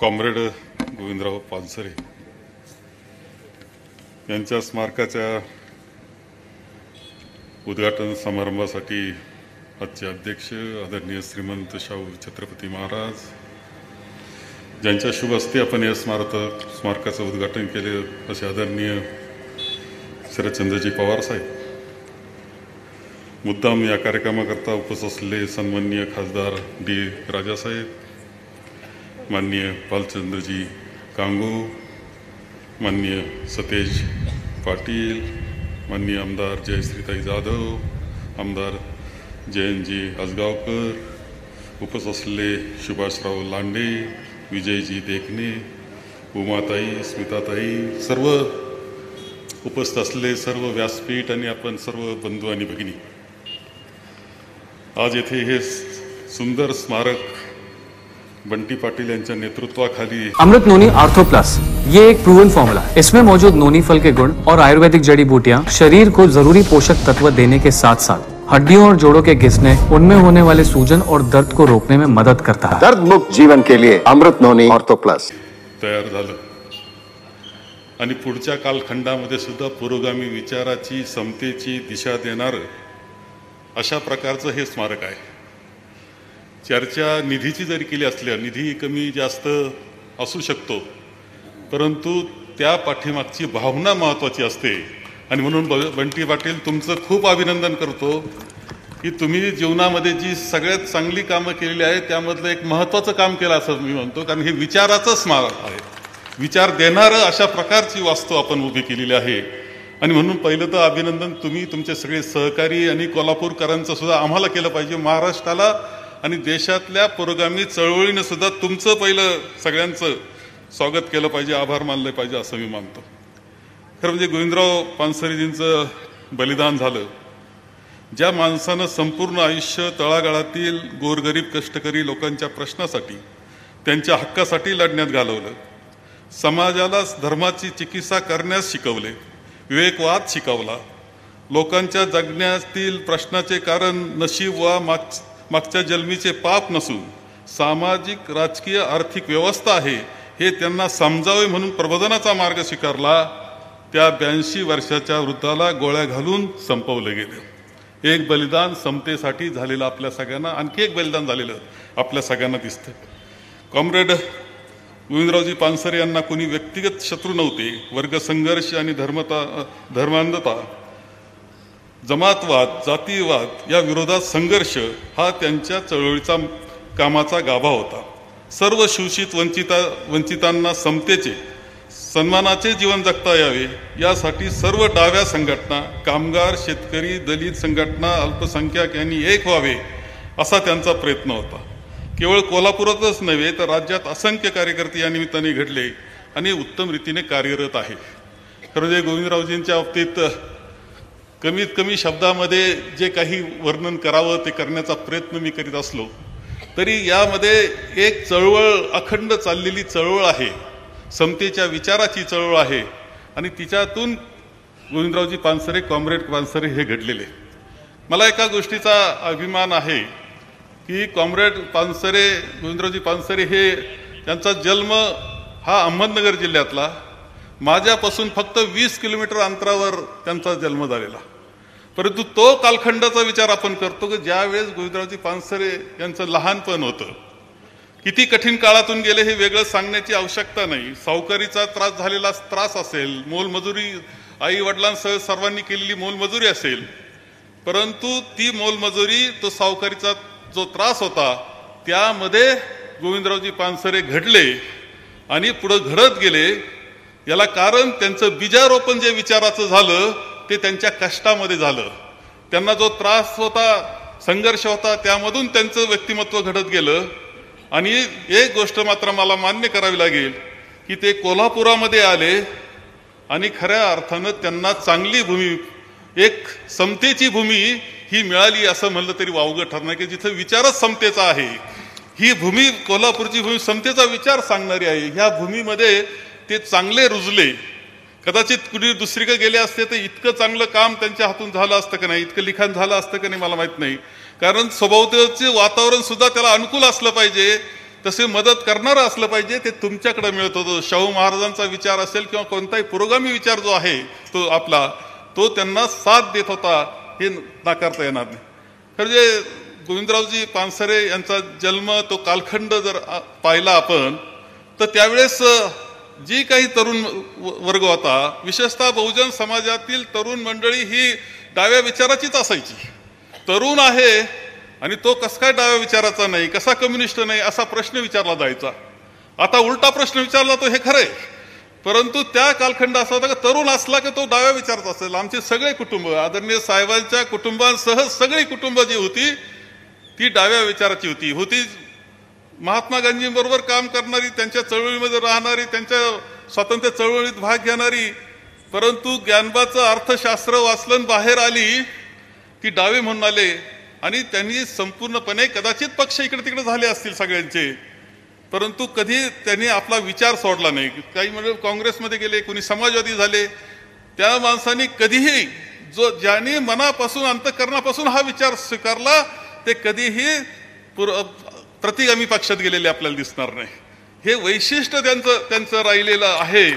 Comrade Govindrao Pansare यांच्या स्मारकाच्या उद्घाटन समारंभासाठी आजचे अध्यक्ष आदरणीय श्रीमंत शाहू छत्रपती महाराज ज्यांच्या शुभ हस्ते आपण या स्मारकाचं उद्घाटन केले असे आदरणीय शरदचंद्रजी पवार साहेब, मुद्दाम या कार्यक्रमाकरता उपस्थित असलेले सन्माननीय खासदार डी राजासाहेब, माननीय बालचंद्रजी कांगू, माननीय सतेज पाटील, माननीय आमदार जयश्रीताई जाधव, आमदार जयंतजी आजगावकर, उपस्थित असलेले सुभाषराव लांडे, विजयजी देखणे, उमाताई, स्मिताताई, सर्व उपस्थित असलेले सर्व व्यासपीठ आणि आपण सर्व बंधू आणि भगिनी, आज येथे हे सुंदर स्मारक बंटी पाटिल यांच्या नेतृत्वाखाली अमृत नोनी आर्थो प्लस, ये एक प्रूवन फॉर्मूला है। इसमें मौजूद नोनी फल के गुण और आयुर्वेदिक जड़ी बूटियां शरीर को जरूरी पोषक तत्व देने के साथ साथ हड्डियों और जोड़ों के घिसने, उनमें होने वाले सूजन और दर्द को रोकने में मदद करता है। दर्द मुक्त जीवन के लिए अमृत नोनी आर्थो प्लस तयार झालं आणि पुढच्या कालखंडामध्ये सुद्धा पुरोगामी विचाराची, समतेची दिशा देणार अशा प्रकारचं हे स्मारक आहे। चर्चा निधीची जरी केली असली, निधी कमी जास्त असू शकतो, परंतु त्या पाठीमागची भावना महत्त्वाची असते। आणि म्हणून बंटी पाटील तुमचं खूप अभिनंदन करतो की तुम्ही जीवनामध्ये जी सगळ्यात चांगली कामं केलेली आहेत त्यामधलं एक महत्त्वाचं काम केलं असं मी म्हणतो, कारण हे विचाराचं स्मारक आहे, विचार देणारं अशा प्रकारची वास्तू आपण उभी केलेली आहे। आणि म्हणून पहिलं तर अभिनंदन तुम्ही, तुमचे सगळे सहकारी आणि कोल्हापूरकरांचं सुद्धा आम्हाला केलं पाहिजे, महाराष्ट्राला आणि देशातल्या पुरोगामी चळवळीनं सुद्धा तुमचं पहिलं सगळ्यांचं स्वागत केलं पाहिजे, आभार मानले पाहिजे असं मी मानतो। खरं म्हणजे गोविंदराव पानसरेजींचं बलिदान झालं, ज्या माणसानं संपूर्ण आयुष्य तळागाळातील गोरगरीब कष्टकरी लोकांच्या प्रश्नासाठी, त्यांच्या हक्कासाठी लढण्यात घालवलं, समाजाला धर्माची चिकित्सा करण्यास शिकवले, विवेकवाद शिकवला, लोकांच्या जगण्यातील प्रश्नाचे कारण नशीब वा मागच्या जन्मीचे पाप नसून सामाजिक, राजकीय, आर्थिक व्यवस्था आहे हे त्यांना समजावे म्हणून प्रबोधनाचा मार्ग स्वीकारला। त्या 82 वर्षाच्या वृद्धाला गोळ्या घालून संपवलं गेलं। एक बलिदान समतेसाठी झालेलं आपल्या सगळ्यांना, आणखी एक बलिदान झालेलं आपल्या सगळ्यांना दिसतं। कॉम्रेड गोविंदरावजी पानसरे यांना कोणी व्यक्तिगत शत्रू नव्हते। वर्गसंघर्ष आणि धर्मांधता, जमातवाद, जातीवाद या विरोधात संघर्ष हा त्यांच्या चळवळीचा कामाचा गाभा होता। सर्व शोषित वंचितांना समतेचे, सन्मानाचे जीवन जगता यावे यासाठी सर्व डाव्या संघटना, कामगार, शेतकरी, दलित संघटना, अल्पसंख्याक यांनी एक व्हावे असा त्यांचा प्रयत्न होता। केवळ कोल्हापुरातच नव्हे तर राज्यात असंख्य कार्यकर्ते या निमित्ताने घडले आणि उत्तम रीतीने कार्यरत आहे। खरं म्हणजे गोविंदरावजींच्या बाबतीत कमीत कमी शब्दामध्ये जे काही वर्णन करावं ते करण्याचा प्रयत्न मी करीत असलो तरी यामध्ये एक चळवळ, अखंड चाललेली चळवळ आहे, समतेच्या विचाराची चळवळ आहे आणि तिच्यातून गोविंदरावजी पानसरे, कॉम्रेड पानसरे हे घडलेले। मला एका गोष्टीचा अभिमान आहे की कॉम्रेड पानसरे, गोविंदरावजी पानसरे हे त्यांचा जन्म हा अहमदनगर जिल्ह्यातला, माझ्यापासून फक्त 20 किलोमीटर अंतरावर त्यांचा जन्म झालेला, परंतु तो कालखंडाचा विचार आपण करतो की ज्यावेळेस गोविंदरावजी पानसरे यांचं लहानपण होतं, किती कठीण काळातून गेले हे वेगळं सांगण्याची आवश्यकता नाही। सावकारीचा त्रास झालेला त्रास असेल, मोलमजुरी, आई वडिलांसह सर्वांनी केलेली मोलमजुरी असेल, परंतु ती मोलमजुरी, तो सावकारीचा जो त्रास होता त्यामध्ये गोविंदरावजी पानसरे घडले आणि पुढे घडत गेले। याला कारण त्यांचं बीजारोपण जे विचाराचं झालं ते त्यांच्या कष्टामध्ये झालं। त्यांना जो त्रास होता, संघर्ष होता, त्यामधून त्यांचं व्यक्तिमत्व घडत गेलं। आणि एक गोष्ट मात्र मला मान्य करावी लागेल की ते कोल्हापुरामध्ये आले आणि खऱ्या अर्थानं त्यांना चांगली भूमी, एक समतेची भूमी ही मिळाली असं म्हणलं तरी वावगं ठरणार, की जिथं विचारच समतेचा आहे। ही भूमी, कोल्हापूरची भूमी समतेचा विचार सांगणारी आहे। ह्या भूमीमध्ये ते चांगले रुजले। कदाचित कुणी दुसरीकडे गेले असते तर इतकं चांगलं काम त्यांच्या हातून झालं असतं का नाही, इतकं लिखाण झालं असतं का नाही मला माहित नाही, कारण स्वभावतेचे वातावरण सुद्धा त्याला अनुकूल असलं पाहिजे तसे मदत करणारं असलं पाहिजे, ते तुमच्याकडे मिळत होतं. शाहू महाराजांचा विचार असेल किंवा कोणताही पुरोगामी विचार जो आहे तो आपला, तो त्यांना साथ देत होता, हे नाकारता येणार नाही. खरं जे गोविंदरावजी पानसरे यांचा जन्म, तो कालखंड जर पाहिला आपण, तर त्यावेळेस जी काही तरुण वर्ग होता, विशेषतः बहुजन समाजातील तरुण मंडळी ही डाव्या विचाराचीच असायची. तरुण आहे आणि तो कसा काय डाव्या विचाराचा नाही, कसा कम्युनिस्ट नाही, असा प्रश्न विचारला जायचा. आता उलटा प्रश्न विचारला तो, हे खरंय. परंतु त्या कालखंड असा होता की तरुण असला की तो डाव्या विचाराचा असेल. आमचे सगळे कुटुंब, आदरणीय साहेबांच्या कुटुंबांसह सगळी कुटुंब जी होती ती डाव्या विचाराची होती. महात्मा गांधींबरोबर काम करणारी, त्यांच्या चळवळीमध्ये राहणारी, त्यांच्या स्वातंत्र्य चळवळीत भाग घेणारी, परंतु ज्ञानबाचं अर्थशास्त्र वाचलन बाहेर आली, ती डावे म्हणून आले आणि त्यांनी संपूर्णपणे, कदाचित पक्ष इकडे तिकडे झाले असतील सगळ्यांचे, परंतु कधी त्यांनी आपला विचार सोडला नाही. काही म्हणजे काँग्रेसमध्ये गेले, कोणी समाजवादी झाले. त्या माणसांनी कधीही ज्यांनी मनापासून, अंतःकरणापासून हा विचार स्वीकारला, ते कधीही प्रतिगामी पक्षात गेलेले आपल्याला दिसणार नाही. हे वैशिष्ट्य त्यांचं राहिलेलं आहे.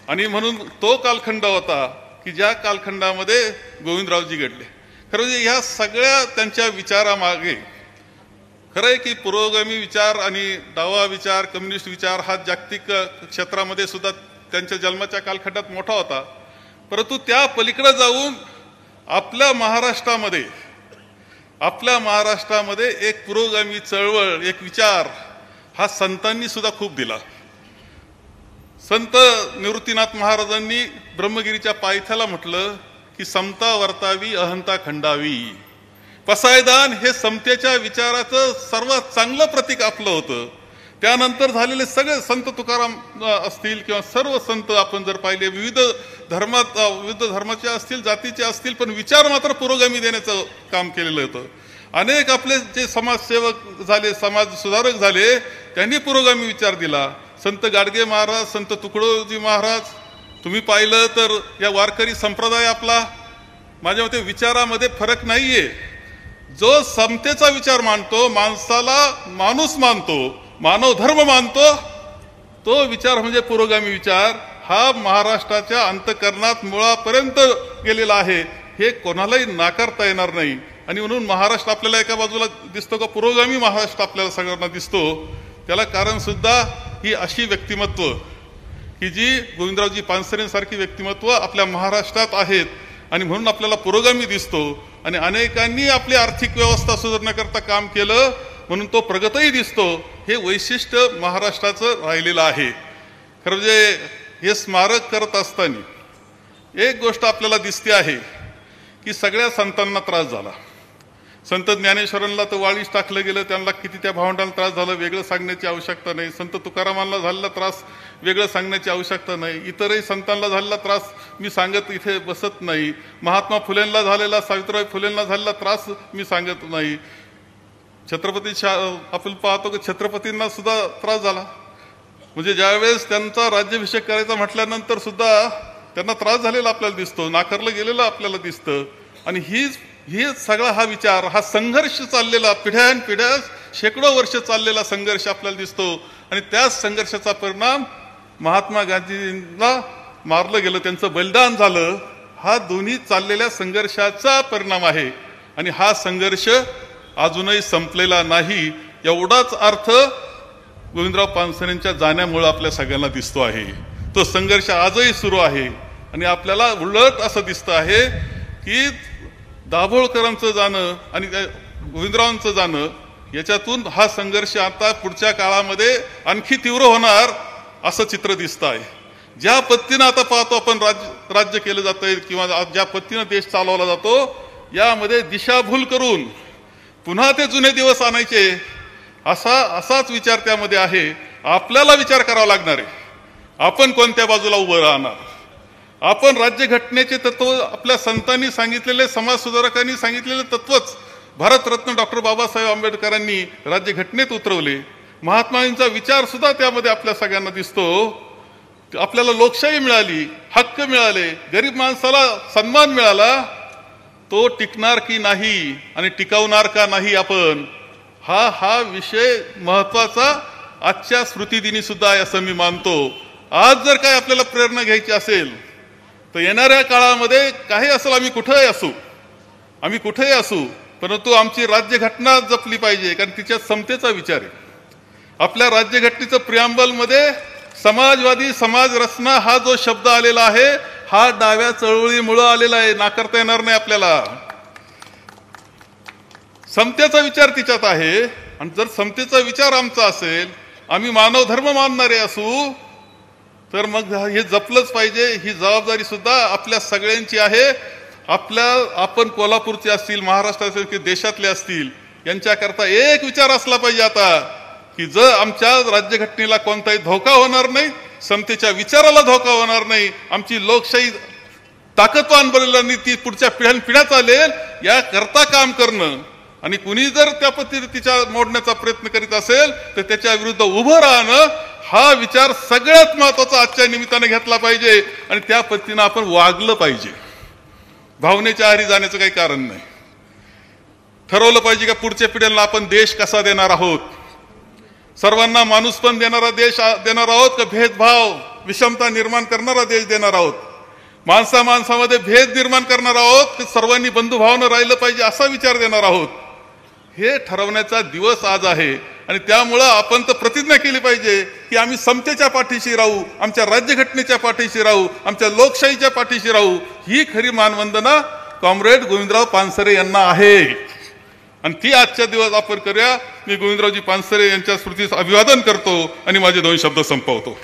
आणि म्हणून तो कालखंड होता की ज्या कालखंडामध्ये गोविंदरावजी घडले. खरं म्हणजे ह्या सगळ्या त्यांच्या विचारामागे खरं आहे की पुरोगामी विचार आणि डावा विचार, कम्युनिस्ट विचार हा जागतिक क्षेत्रामध्ये सुद्धा त्यांच्या जन्माच्या कालखंडात मोठा होता. परंतु त्या पलीकडे जाऊन आपल्या महाराष्ट्रामध्ये एक पुरोगामी चळवळ, एक विचार हा संतांनी सुद्धा खूप दिला. संत निवृत्तीनाथ महाराजांनी ब्रह्मगिरीच्या पायथ्याला म्हटलं की समता वर्तावी, अहंता खंडावी. पसायदान हे समतेच्या विचाराचं सर्वात चांगलं प्रतीक आपलं होतं. त्यानंतर झालेले सगळे संत तुकाराम असतील किंवा सर्व संत आपण जर पाहिले, विविध धर्माचे असतील, जातीचे असतील, पण विचार मात्र पुरोगामी देण्याचं काम केलेलं होतं. अनेक आपले जे समाजसेवक झाले, समाज सुधारक झाले, त्यांनी पुरोगामी विचार दिला. संत गाडगे महाराज, संत तुकडोजी महाराज, तुम्ही पाहिलं तर या वारकरी संप्रदाय आपला, माझ्या मते विचारामध्ये फरक नाहीये. जो समतेचा विचार मानतो, माणसाला माणूस मानतो, मानव धर्म मानतो, तो विचार म्हणजे पुरोगामी विचार. हा महाराष्ट्राच्या अंतःकरणात मुळापर्यंत गेलेला आहे, हे कोणालाही नाकारता येणार नाही. आणि म्हणून महाराष्ट्र आपल्याला एका बाजूला दिसतो का पुरोगामी महाराष्ट्र आपल्याला सगळ्यांना दिसतो, त्याला कारण सुद्धा ही अशी व्यक्तिमत्व की जी गोविंदरावजी पानसरेंसारखी व्यक्तिमत्व आपल्या महाराष्ट्रात आहेत. आणि म्हणून आपल्याला पुरोगामी दिसतो. आणि अनेकांनी आपली आर्थिक व्यवस्था सुधारण्याकरता काम केलं, म्हणून तो प्रगतही दिसतो. हे वैशिष्ट्य महाराष्ट्राचं राहिलेलं आहे. खरं म्हणजे हे स्मारक करत असताना एक गोष्ट आपल्याला दिसते आहे की सगळ्या संतांना त्रास झाला. संत ज्ञानेश्वरांना तर वाळीस टाकलं गेलं, त्यांना किती त्या भावंडांना त्रास झाला वेगळं सांगण्याची आवश्यकता नाही. संत तुकारामांना झालेला त्रास वेगळं सांगण्याची आवश्यकता नाही. इतरही संतांना झालेला त्रास मी सांगत इथे बसत नाही. महात्मा फुलेंना झालेला, सावित्रीबाई फुलेंना झालेला त्रास मी सांगत नाही. आपण पाहतो की छत्रपतींना सुद्धा त्रास झाला. म्हणजे ज्यावेळेस त्यांचा राज्याभिषेक करायचा म्हटल्यानंतर सुद्धा त्यांना त्रास झालेला आपल्याला दिसतो, नाकारलं गेलेलं आपल्याला दिसतं. आणि ही सगळा हा विचार, हा संघर्ष चाललेला, पिढ्यानपिढ्या शेकडो वर्ष चाललेला संघर्ष आपल्याला दिसतो. आणि त्याच संघर्षाचा परिणाम महात्मा गांधींना मारलं गेलं, त्यांचं बलिदान झालं. हा दोन्ही चाललेल्या संघर्षाचा परिणाम आहे. आणि हा संघर्ष अजूनही संपलेला नाही, एवढाच अर्थ गोविंदराव पानसरेंच्या जाण्यामुळे आपल्या सगळ्यांना दिसतो आहे. तो संघर्ष आजही सुरू आहे. आणि आपल्याला उलट असं दिसतं आहे की दाभोळकरांचं जाणं आणि गोविंदरावांचं जाणं, याच्यातून हा संघर्ष आता पुढच्या काळामध्ये आणखी तीव्र होणार असं चित्र दिसतं आहे. ज्या पद्धतीनं आता पाहतो आपण राज्य केलं जातंय किंवा ज्या पद्धतीनं देश चालवला जातो, यामध्ये दिशाभूल करून पुन्हा ते जुने दिवस आणायचे असाच विचार त्यामध्ये आहे. आपल्याला विचार करावा लागणार आहे, आपण कोणत्या बाजूला उभं राहणार. आपण राज्यघटनेचे तत्व, आपल्या संतांनी सांगितलेले, समाज सुधारकांनी सांगितलेले तत्वच भारतरत्न डॉक्टर बाबासाहेब आंबेडकरांनी राज्यघटनेत उतरवले. महात्मांचा विचार सुद्धा त्यामध्ये आपल्या सगळ्यांना दिसतो. आपल्याला लोकशाही मिळाली, हक्क मिळाले, गरीब माणसाला सन्मान मिळाला. तो टिकणार की नाही आणि टिकवणार का नाही आपण, हा विषय महत्वाचा आजच्या स्मृतिदिनी सुद्धा आहे असं मी मानतो. आज जर काय आपल्याला प्रेरणा घ्यायची असेल तर येणाऱ्या काळामध्ये काही असेल, आम्ही कुठेही असू, परंतु आमची राज्यघटना जपली पाहिजे, कारण तिच्यात समतेचा विचार आहे. आपल्या राज्यघटनेचं प्रिअम्बलमध्ये समाजवादी समाज रचना हा जो शब्द आलेला आहे हा डाव्या चळवळीमुळे आलेला आहे, नाकारता येणार नाही आपल्याला. समतेचा विचार तिच्यात आहे. आणि जर समतेचा विचार आमचा असेल, आम्ही मानव धर्म मानणारे असू, तर मग हे जपलंच पाहिजे. ही जबाबदारी सुद्धा आपल्या सगळ्यांची आहे. आपण कोल्हापूरचे असतील, महाराष्ट्राचे की देशातले असतील, यांच्याकरता एक विचार असला पाहिजे आता, की जर आमच्या राज्यघटनेला कोणताही धोका होणार नाही, समतेच्या विचाराला धोका होणार नाही, आमची लोकशाही ताकदवान बनेल, ती पुढच्या पिढ्या चालेल, याकरता काम करणं. आणि कुणी जर त्या पद्धतीने तिच्या मोडण्याचा प्रयत्न करीत असेल तर त्याच्या विरुद्ध उभं राहणं हा विचार सगळ्यात महत्वाचा आजच्या निमित्ताने घेतला पाहिजे. आणि त्या पद्धतीनं आपण वागलं पाहिजे. भावनेच्या आहारी जाण्याचं काही कारण नाही. ठरवलं पाहिजे का पुढच्या पिढ्यांना आपण देश कसा देणार आहोत, सर्वांना माणूसपण देणारा देश देणार आहोत का भेदभाव विषमता निर्माण करणारा देश देणार आहोत, माणसामध्ये भेद निर्माण करणार आहोत की सर्वांनी बंधुभावानं राहिलं पाहिजे असा विचार देणार आहोत. हे ठरवण्याचा दिवस आज आहे. आणि त्यामुळं आपण तर प्रतिज्ञा केली पाहिजे की आम्ही समतेच्या पाठीशी राहू, आमच्या राज्यघटनेच्या पाठीशी राहू, आमच्या लोकशाहीच्या पाठीशी राहू. ही खरी मानवंदना कॉम्रेड गोविंदराव पानसरे यांना आहे. आणि ती आजच्या दिवस आपण करूया. मी गोविंदरावजी पानसरे यांच्या स्मृतीस अभिवादन करतो आणि माझे 2 शब्द संपवतो.